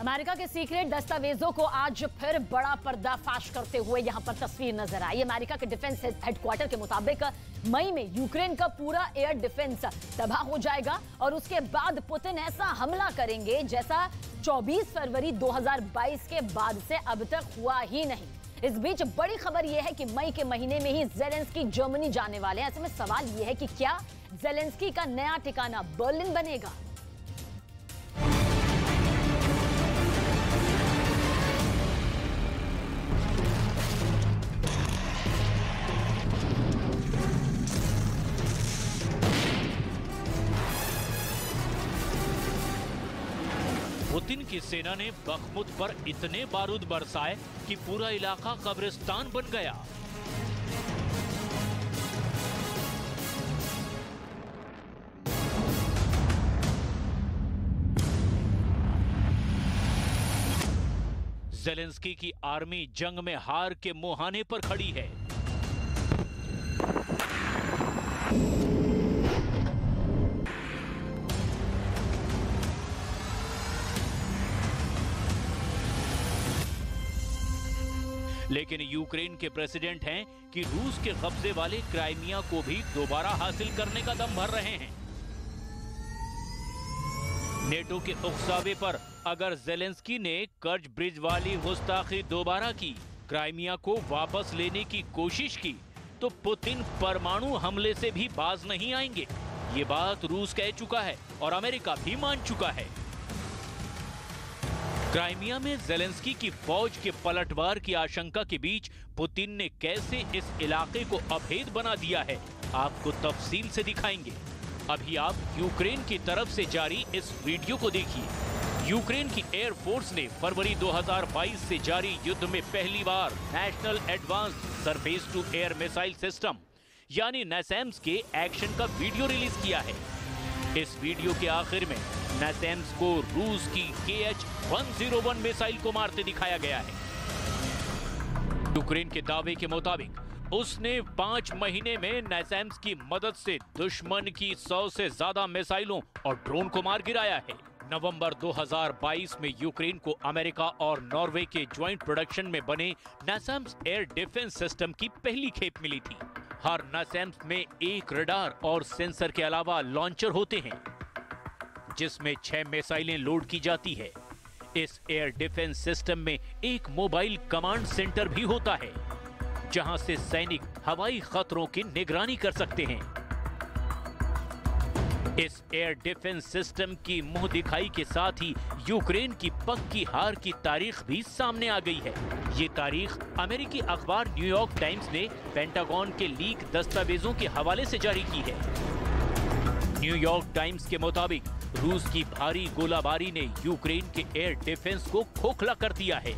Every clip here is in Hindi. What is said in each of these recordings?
अमेरिका के सीक्रेट दस्तावेजों को आज फिर बड़ा पर्दाफाश करते हुए यहां पर तस्वीर नजर आई। अमेरिका के डिफेंस हेडक्वार्टर के मुताबिक मई में यूक्रेन का पूरा एयर डिफेंस तबाह हो जाएगा और उसके बाद पुतिन ऐसा हमला करेंगे जैसा 24 फरवरी 2022 के बाद से अब तक हुआ ही नहीं। इस बीच बड़ी खबर यह है कि मई के महीने में ही ज़ेलेंस्की जर्मनी जाने वाले हैं। ऐसे में सवाल यह है कि क्या ज़ेलेंस्की का नया ठिकाना बर्लिन बनेगा? पुतिन की सेना ने बखमुत पर इतने बारूद बरसाए कि पूरा इलाका कब्रिस्तान बन गया। ज़ेलेंस्की की आर्मी जंग में हार के मुहाने पर खड़ी है। लेकिन यूक्रेन के प्रेसिडेंट हैं कि रूस के कब्जे वाले क्राइमिया को भी दोबारा हासिल करने का दम भर रहे हैं। नेटो के उकसावे पर अगर ज़ेलेंस्की ने कर्ज ब्रिज वाली गुस्ताखी दोबारा की, क्राइमिया को वापस लेने की कोशिश की, तो पुतिन परमाणु हमले से भी बाज नहीं आएंगे। ये बात रूस कह चुका है और अमेरिका भी मान चुका है। क्राइमिया में ज़ेलेंस्की की फौज के पलटवार की आशंका के बीच पुतिन ने कैसे इस इलाके को अभेद बना दिया है, आपको तफसील से दिखाएंगे। अभी आप यूक्रेन की तरफ से जारी इस वीडियो को देखिए। यूक्रेन की एयर फोर्स ने फरवरी 2022 से जारी युद्ध में पहली बार national advanced surface to air missile system यानी नैसैम्स के एक्शन का वीडियो रिलीज किया है। इस वीडियो के आखिर में नैसैम्स को रूस की KH-101 मिसाइल को मारते दिखाया गया है। यूक्रेन के दावे के मुताबिक उसने 5 महीने में नैसैम्स की मदद से दुश्मन की 100 से ज्यादा मिसाइलों और ड्रोन को मार गिराया है। नवंबर 2022 में यूक्रेन को अमेरिका और नॉर्वे के ज्वाइंट प्रोडक्शन में बने नैसैम्स एयर डिफेंस सिस्टम की पहली खेप मिली थी। हर नैसैम्स में एक रडार और सेंसर के अलावा लॉन्चर होते हैं जिसमें 6 मिसाइलें लोड की जाती है। इस एयर डिफेंस सिस्टम में एक मोबाइल कमांड सेंटर भी होता है जहां से सैनिक हवाई खतरों की निगरानी कर सकते हैं। इस एयर डिफेंस सिस्टम की मुंह दिखाई के साथ ही यूक्रेन की पक्की हार की तारीख भी सामने आ गई है। ये तारीख अमेरिकी अखबार न्यूयॉर्क टाइम्स ने पेंटागन के लीक दस्तावेजों के हवाले से जारी की है। न्यूयॉर्क टाइम्स के मुताबिक रूस की भारी गोलाबारी ने यूक्रेन के एयर डिफेंस को खोखला कर दिया है।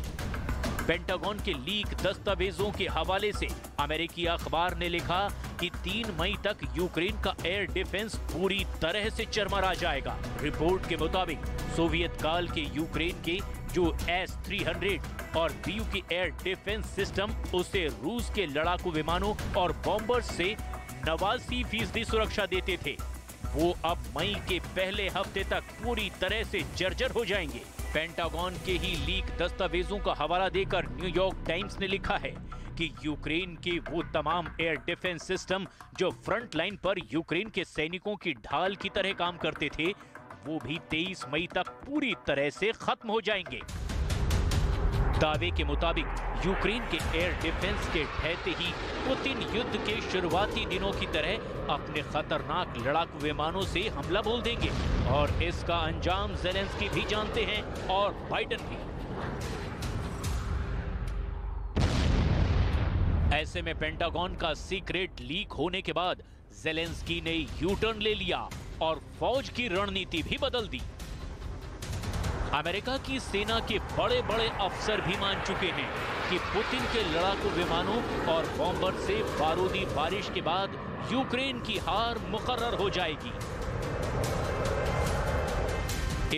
पेंटागन के लीक दस्तावेजों के हवाले से अमेरिकी अखबार ने लिखा कि 3 मई तक यूक्रेन का एयर डिफेंस पूरी तरह से चरमरा जाएगा। रिपोर्ट के मुताबिक सोवियत काल के यूक्रेन के जो S-300 और BU की एयर डिफेंस सिस्टम उसे रूस के लड़ाकू विमानों और बॉम्बर्स से 89% सुरक्षा देते थे, वो अब मई के पहले हफ्ते तक पूरी तरह से जर्जर हो जाएंगे। पेंटागन के ही लीक दस्तावेजों का हवाला देकर न्यूयॉर्क टाइम्स ने लिखा है कि यूक्रेन के वो तमाम एयर डिफेंस सिस्टम जो फ्रंट लाइन पर यूक्रेन के सैनिकों की ढाल की तरह काम करते थे, वो भी 23 मई तक पूरी तरह से खत्म हो जाएंगे। दावे के मुताबिक यूक्रेन के एयर डिफेंस के ढहते ही पुतिन युद्ध के शुरुआती दिनों की तरह अपने खतरनाक लड़ाकू विमानों से हमला बोल देंगे और इसका अंजाम ज़ेलेंस्की भी जानते हैं और बाइडेन भी। ऐसे में पेंटागन का सीक्रेट लीक होने के बाद ज़ेलेंस्की ने यू टर्न ले लिया और फौज की रणनीति भी बदल दी। अमेरिका की सेना के बड़े बड़े अफसर भी मान चुके हैं कि पुतिन के लड़ाकू विमानों और बॉम्बर से बारूदी बारिश के बाद यूक्रेन की हार मुकर्रर हो जाएगी।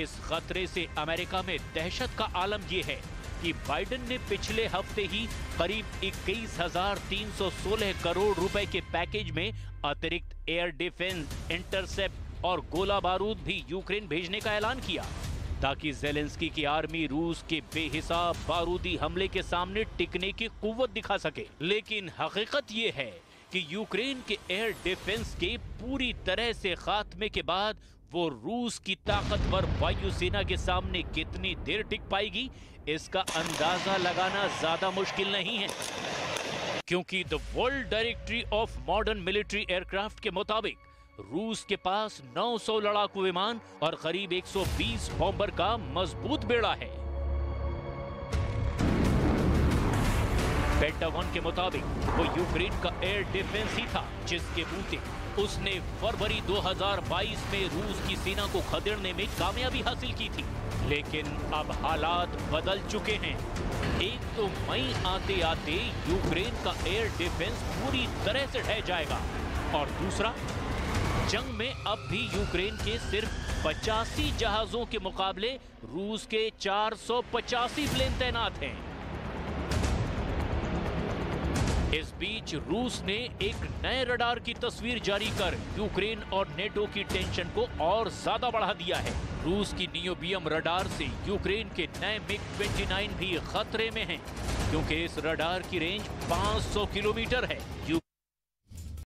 इस खतरे से अमेरिका में दहशत का आलम यह है कि बाइडेन ने पिछले हफ्ते ही करीब 21,316 करोड़ रुपए के पैकेज में अतिरिक्त एयर डिफेंस, इंटरसेप्ट और गोला बारूद भी यूक्रेन भेजने का ऐलान किया ताकि ज़ेलेंस्की की आर्मी रूस के बेहिसाब बारूदी हमले के सामने टिकने की कुव्वत दिखा सके। लेकिन हकीकत ये है कि यूक्रेन के एयर डिफेंस के पूरी तरह से खात्मे के बाद वो रूस की ताकतवर वायुसेना के सामने कितनी देर टिक पाएगी, इसका अंदाजा लगाना ज्यादा मुश्किल नहीं है, क्योंकि the world directory of modern military aircraft के मुताबिक रूस के पास 900 लड़ाकू विमान और करीब 120 बॉम्बर का मजबूत बेड़ा है। पेंटागन के मुताबिक वो यूक्रेन का एयर डिफेंस ही था जिसके बूते उसने फरवरी 2022 में रूस की सेना को खदेड़ने में कामयाबी हासिल की थी। लेकिन अब हालात बदल चुके हैं। एक तो मई आते आते यूक्रेन का एयर डिफेंस पूरी तरह से ढह जाएगा, और दूसरा, जंग में अब भी यूक्रेन के सिर्फ 85 जहाजों के मुकाबले रूस के 485 प्लेन तैनात हैं। इस बीच रूस ने एक नए रडार की तस्वीर जारी कर यूक्रेन और नेटो की टेंशन को और ज्यादा बढ़ा दिया है। रूस की नियोबियम रडार से यूक्रेन के नए मिग-29 भी खतरे में हैं, क्योंकि इस रडार की रेंज 500 किलोमीटर है।